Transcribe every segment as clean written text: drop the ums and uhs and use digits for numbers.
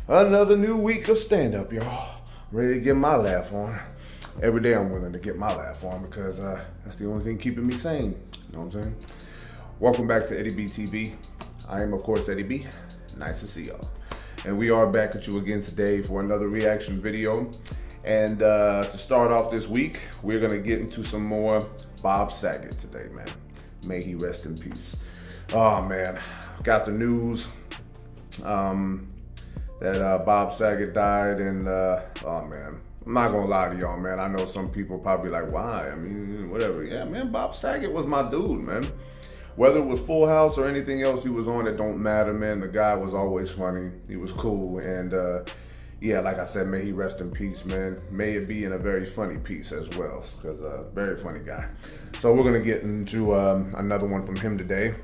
Another new week of stand-up, y'all. I'm ready to get my laugh on. Every day I'm willing to get my laugh on because that's the only thing keeping me sane. You know what I'm saying? Welcome back to Eddie B TV. I am, of course, Eddie B. Nice to see y'all. And we are back at you again today for another reaction video. And to start off this week, we're going to get into some more Bob Saget today, man. May he rest in peace. Oh, man. Got the news that Bob Saget died, and oh man, I'm not gonna lie to y'all, man. I know some people probably like, why? I mean, whatever. Yeah, man, Bob Saget was my dude, man. Whether it was Full House or anything else he was on, it don't matter, man. The guy was always funny. He was cool, and yeah, like I said, may he rest in peace, man. May it be in a very funny piece as well, because very funny guy. So we're gonna get into another one from him today.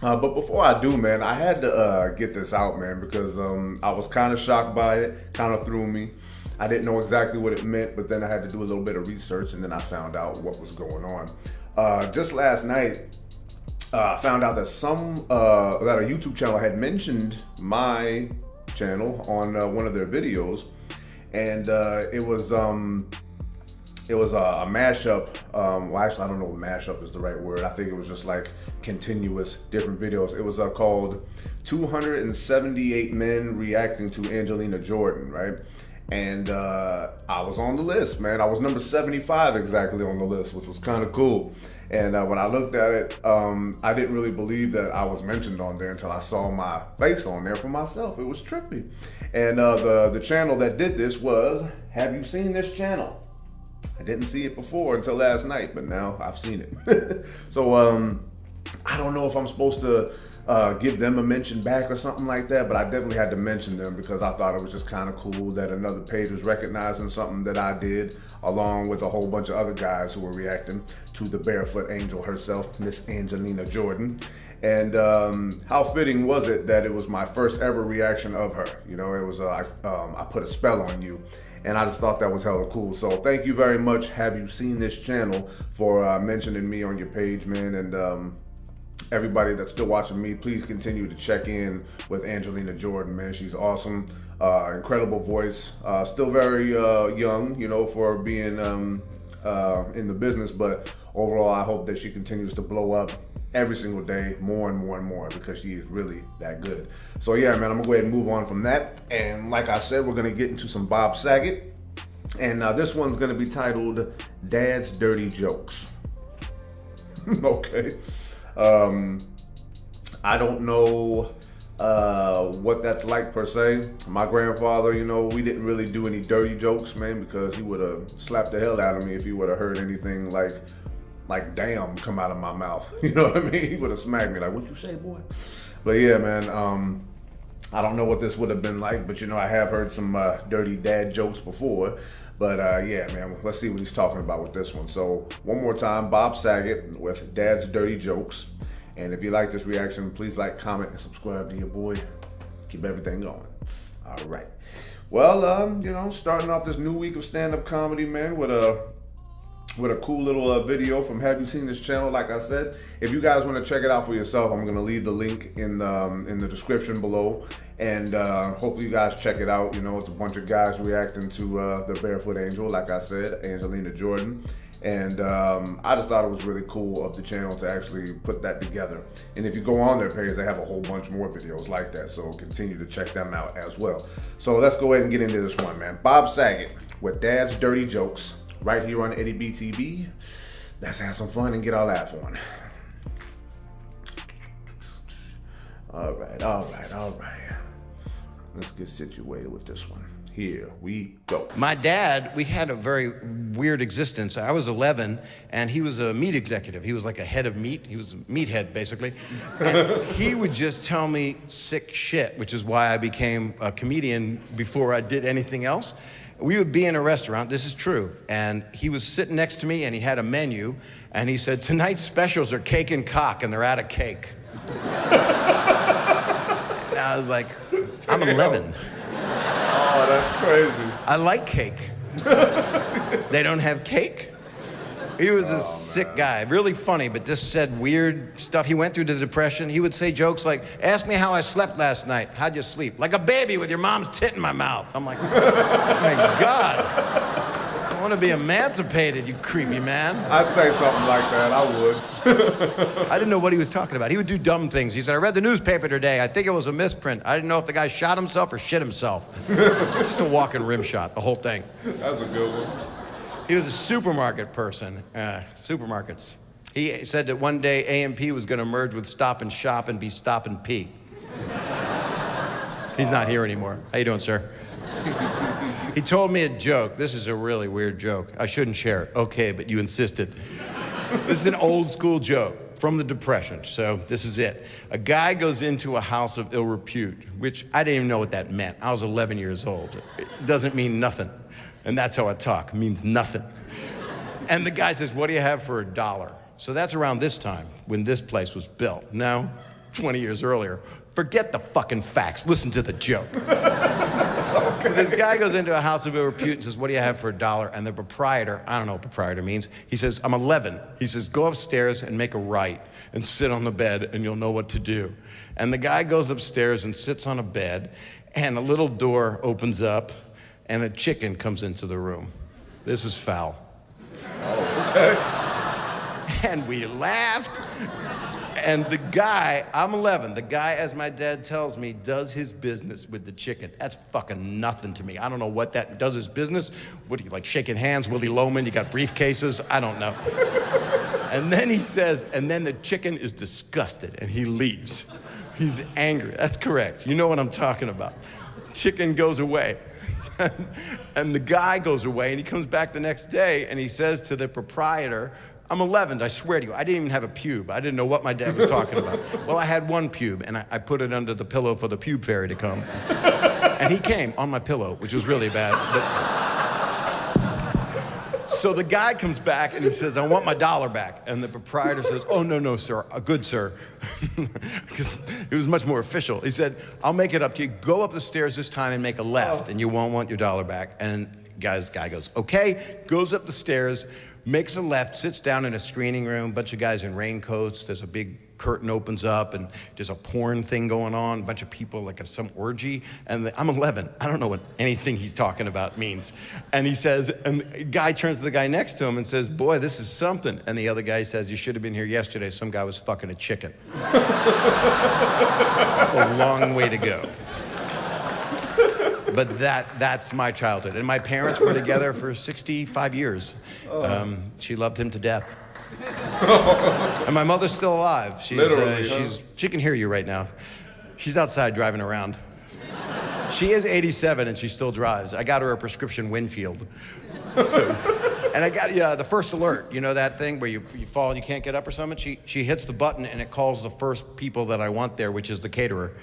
But before I do, man, I had to get this out, man, because I was kind of shocked by it, kind of threw me. I didn't know exactly what it meant, but then I had to do a little bit of research, and then I found out what was going on. Just last night, I found out that that a YouTube channel had mentioned my channel on one of their videos, and it was a mashup. Well, actually, I don't know if mashup is the right word. I think it was just like continuous different videos. It was called 278 Men Reacting to Angelina Jordan, right? And I was on the list, man. I was number 75 exactly on the list, which was kind of cool. And when I looked at it, I didn't really believe that I was mentioned on there until I saw my face on there for myself. It was trippy. And the channel that did this was Have You Seen This Channel? I didn't see it before until last night, but now I've seen it. So I don't know if I'm supposed to give them a mention back or something like that, but I definitely had to mention them because I thought it was just kind of cool that another page was recognizing something that I did, along with a whole bunch of other guys who were reacting to the barefoot angel herself, Miss Angelina Jordan. And how fitting was it that it was my first ever reaction of her? You know, it was I Put a Spell on You. And I just thought that was hella cool. So thank you very much, Have You Seen This Channel, for mentioning me on your page, man. And everybody that's still watching me, please continue to check in with Angelina Jordan, man. She's awesome, incredible voice, still very young, you know, for being in the business. But overall, I hope that she continues to blow up every single day, more and more and more, because she is really that good. So yeah, man, I'm gonna go ahead and move on from that. And like I said, we're gonna get into some Bob Saget. And this one's gonna be titled Dad's Dirty Jokes. Okay. I don't know what that's like per se. My grandfather, you know, we didn't really do any dirty jokes, man, because he would have slapped the hell out of me if he would have heard anything like damn come out of my mouth. You know what I mean? He would have smacked me like, what you say, boy? But yeah, man, I don't know what this would have been like, but you know, I have heard some dirty dad jokes before. But yeah, man, let's see what he's talking about with this one. So one more time, Bob Saget with Dad's Dirty Jokes. And if you like this reaction, please like, comment, and subscribe to your boy. Keep everything going. All right. Well, you know, starting off this new week of stand-up comedy, man, with a cool little video from Have You Seen This Channel? Like I said, if you guys want to check it out for yourself, I'm gonna leave the link in the description below, and hopefully you guys check it out. You know, it's a bunch of guys reacting to the barefoot angel, like I said, Angelina Jordan. And I just thought it was really cool of the channel to actually put that together. And if you go on their page, they have a whole bunch more videos like that, so continue to check them out as well. So let's go ahead and get into this one, man. Bob Saget with Dad's Dirty Jokes, right here on Eddie B TV. Let's have some fun and get our laugh on. All right, all right, all right. Let's get situated with this one. Here we go. My dad, we had a very weird existence. I was 11, and he was a meat executive. He was like a head of meat. He was a meathead, basically. And he would just tell me sick shit, which is why I became a comedian before I did anything else. We would be in a restaurant, this is true, and he was sitting next to me, and he had a menu, and he said, tonight's specials are cake and cock, and they're out of cake. And I was like, I'm 11. Oh, that's crazy. I like cake. They don't have cake? He was a sick guy, really funny, but just said weird stuff. He went through the Depression. He would say jokes like, ask me how I slept last night. How'd you sleep? Like a baby with your mom's tit in my mouth. I'm like, oh my God. I want to be emancipated, you creepy man. I'd say something like that, I would. I didn't know what he was talking about. He would do dumb things. He said, I read the newspaper today. I think it was a misprint. I didn't know if the guy shot himself or shit himself. Just a walking rim shot, the whole thing. That's a good one. He was a supermarket person, supermarkets. He said that one day A&P was gonna merge with Stop and Shop and be Stop and P. He's not here anymore. How you doing, sir? He told me a joke. This is a really weird joke. I shouldn't share it. Okay, but you insisted. This is an old school joke from the Depression, so this is it. A guy goes into a house of ill repute, which I didn't even know what that meant. I was 11 years old. It doesn't mean nothing. And that's how I talk, it means nothing. And the guy says, what do you have for $1? So that's around this time when this place was built. Now, 20 years earlier, forget the fucking facts, listen to the joke. So this guy goes into a house of ill repute and says, what do you have for $1? And the proprietor, I don't know what proprietor means, he says, I'm 11. He says, go upstairs and make a right and sit on the bed and you'll know what to do. And the guy goes upstairs and sits on a bed and a little door opens up and a chicken comes into the room. This is foul. Oh, okay. And we laughed. And the guy, I'm 11, the guy, as my dad tells me, does his business with the chicken. That's fucking nothing to me. I don't know what that does his business. What, you like shaking hands, Willie Loman, you got briefcases? I don't know. And then he says, and then the chicken is disgusted and he leaves. He's angry. That's correct. You know what I'm talking about. Chicken goes away. And the guy goes away and he comes back the next day and he says to the proprietor, I'm 11, I swear to you, I didn't even have a pube. I didn't know what my dad was talking about. Well, I had one pube and I put it under the pillow for the pube fairy to come. And he came on my pillow, which was really bad. So the guy comes back and he says, I want my $1 back. And the proprietor says, oh, no, sir, good sir. It was much more official. He said, I'll make it up to you. Go up the stairs this time and make a left and you won't want your $1 back. And guy goes, okay, goes up the stairs, makes a left, sits down in a screening room, bunch of guys in raincoats, there's a big curtain opens up and there's a porn thing going on, a bunch of people like at some orgy, and I'm 11, I don't know what anything he's talking about means. And he says, and the guy turns to the guy next to him and says, boy, this is something. And the other guy says, you should have been here yesterday, some guy was fucking a chicken. It's a long way to go. But that's my childhood. And my parents were together for 65 years. She loved him to death. And my mother's still alive. She can hear you right now. She's outside driving around. She is 87 and she still drives. I got her a prescription windshield. And I got the first alert. You know that thing where you fall and you can't get up or something? She hits the button and it calls the first people that I want there, which is the caterer.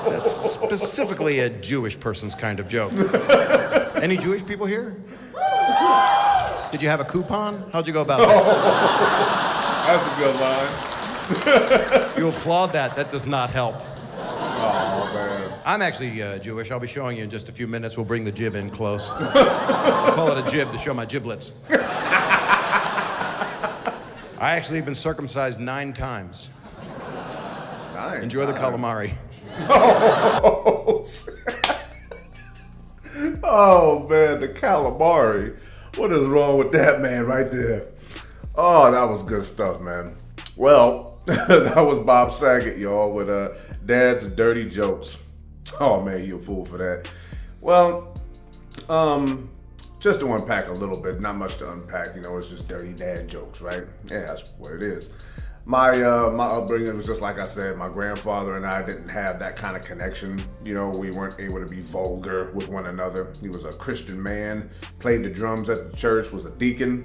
That's specifically a Jewish person's kind of joke. Any Jewish people here? Did you have a coupon? How'd you go about that? That's a good line. You applaud that. That does not help. Oh, man. I'm actually Jewish. I'll be showing you in just a few minutes. We'll bring the jib in close. I call it a jib to show my giblets. I actually have been circumcised 9 times. 9 Enjoy the calamari. Oh, man, the calamari. What is wrong with that, man, right there? Oh, that was good stuff, man. Well, that was Bob Saget, y'all, with Dad's Dirty Jokes. Oh, man, you a fool for that. Well, just to unpack a little bit, not much to unpack, you know, it's just dirty dad jokes, right? Yeah, that's what it is. My upbringing was just like I said, my grandfather and I didn't have that kind of connection. You know, we weren't able to be vulgar with one another. He was a Christian man, played the drums at the church, was a deacon.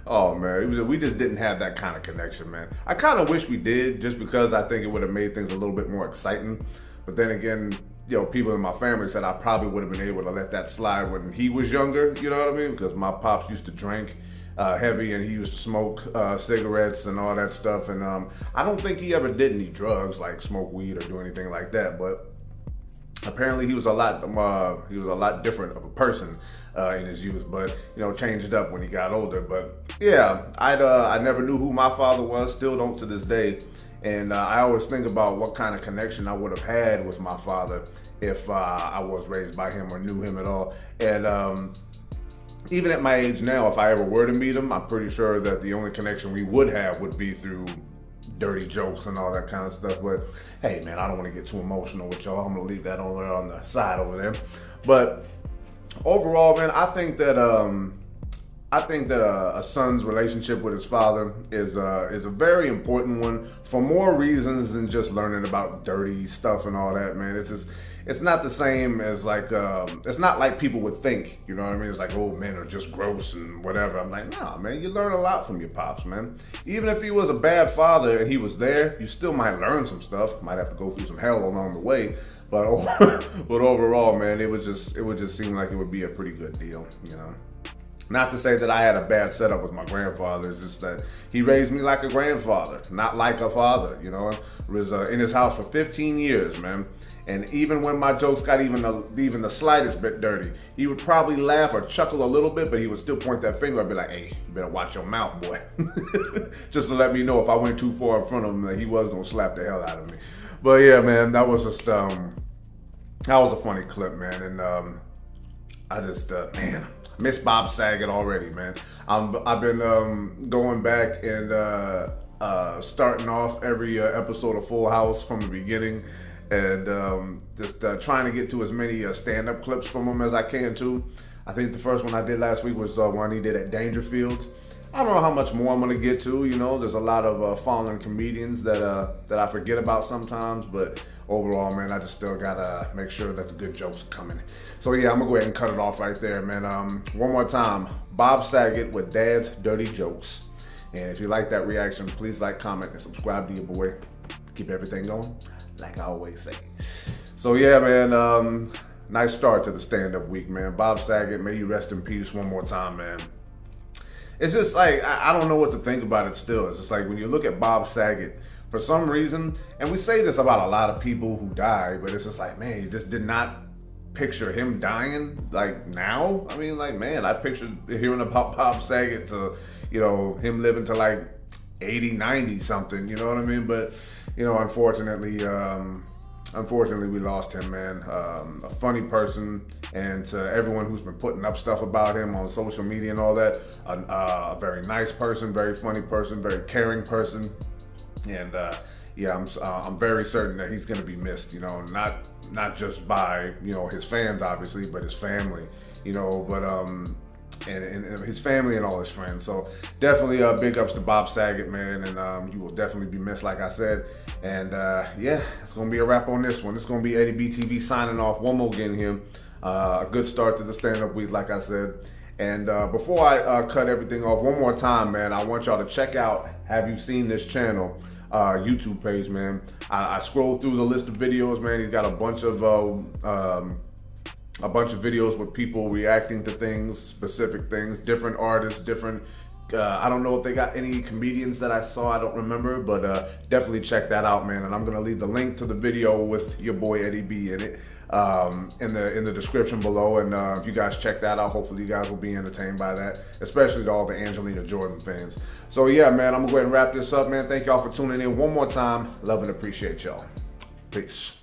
Oh man, we just didn't have that kind of connection, man. I kind of wish we did, just because I think it would have made things a little bit more exciting. But then again, you know, people in my family said I probably would have been able to let that slide when he was younger, you know what I mean? Because my pops used to drink heavy and he used to smoke cigarettes and all that stuff. And I don't think he ever did any drugs like smoke weed or do anything like that. But Apparently he was a lot different of a person in his youth, but you know, changed up when he got older. But yeah, I never knew who my father was, still don't to this day. And I always think about what kind of connection I would have had with my father if I was raised by him or knew him at all. And even at my age now, if I ever were to meet him, I'm pretty sure that the only connection we would have would be through dirty jokes and all that kind of stuff. But hey, man, I don't want to get too emotional with y'all. I'm gonna leave that on there on the side over there. But overall, man, I think that a son's relationship with his father is a very important one for more reasons than just learning about dirty stuff and all that, man. It's not the same as like it's not like people would think, you know what I mean? It's like, oh, men are just gross and whatever. I'm like, nah, man, you learn a lot from your pops, man. Even if he was a bad father and he was there, you still might learn some stuff. Might have to go through some hell along the way, but overall, man, it would just seem like it would be a pretty good deal, you know. Not to say that I had a bad setup with my grandfather. It's just that he raised me like a grandfather, not like a father, you know. I was in his house for 15 years, man. And even when my jokes got even the slightest bit dirty, he would probably laugh or chuckle a little bit, but he would still point that finger and be like, hey, you better watch your mouth, boy. Just to let me know if I went too far in front of him, that he was going to slap the hell out of me. But yeah, man, that was just, that was a funny clip, man. And I just, man, miss Bob Saget already, man. I've been going back and starting off every episode of Full House from the beginning, and just trying to get to as many stand-up clips from him as I can too. I think the first one I did last week was one he did at Dangerfields. I don't know how much more I'm gonna get to. You know, there's a lot of fallen comedians that I forget about sometimes, but overall, man, I just still gotta make sure that the good jokes are coming. So yeah, I'm gonna go ahead and cut it off right there, man. One more time, Bob Saget with Dad's Dirty Jokes. And if you like that reaction, please like, comment, and subscribe to your boy. Keep everything going, like I always say. So yeah, man, nice start to the stand-up week, man. Bob Saget, may you rest in peace one more time, man. It's just like, I don't know what to think about it still. It's just like when you look at Bob Saget, for some reason, and we say this about a lot of people who die, but it's just like, man, you just did not picture him dying like now. I mean, like, man, I pictured hearing about Bob Saget to, you know, him living to like 80, 90 something, you know what I mean? But, you know, unfortunately, we lost him, man. A funny person, and to everyone who's been putting up stuff about him on social media and all that, a very nice person, very funny person, very caring person. And yeah, I'm very certain that he's going to be missed, you know, not just by, you know, his fans, obviously, but his family, you know, but and his family and all his friends. So definitely big ups to Bob Saget, man, and you will definitely be missed, like I said. And yeah, it's going to be a wrap on this one. It's going to be Eddie B TV signing off one more again here. A good start to the stand-up week, like I said. And before I cut everything off, one more time, man, I want y'all to check out Have You Seen This Channel YouTube page, man. I scrolled through the list of videos, man. He's got a bunch of videos with people reacting to things, specific things, different artists, different. I don't know if they got any comedians that I saw. I don't remember, but definitely check that out, man. And I'm gonna leave the link to the video with your boy Eddie B in it in the description below. And if you guys check that out, hopefully you guys will be entertained by that, especially to all the Angelina Jordan fans. So yeah, man, I'm gonna go ahead and wrap this up, man. Thank y'all for tuning in one more time. Love and appreciate y'all. Peace.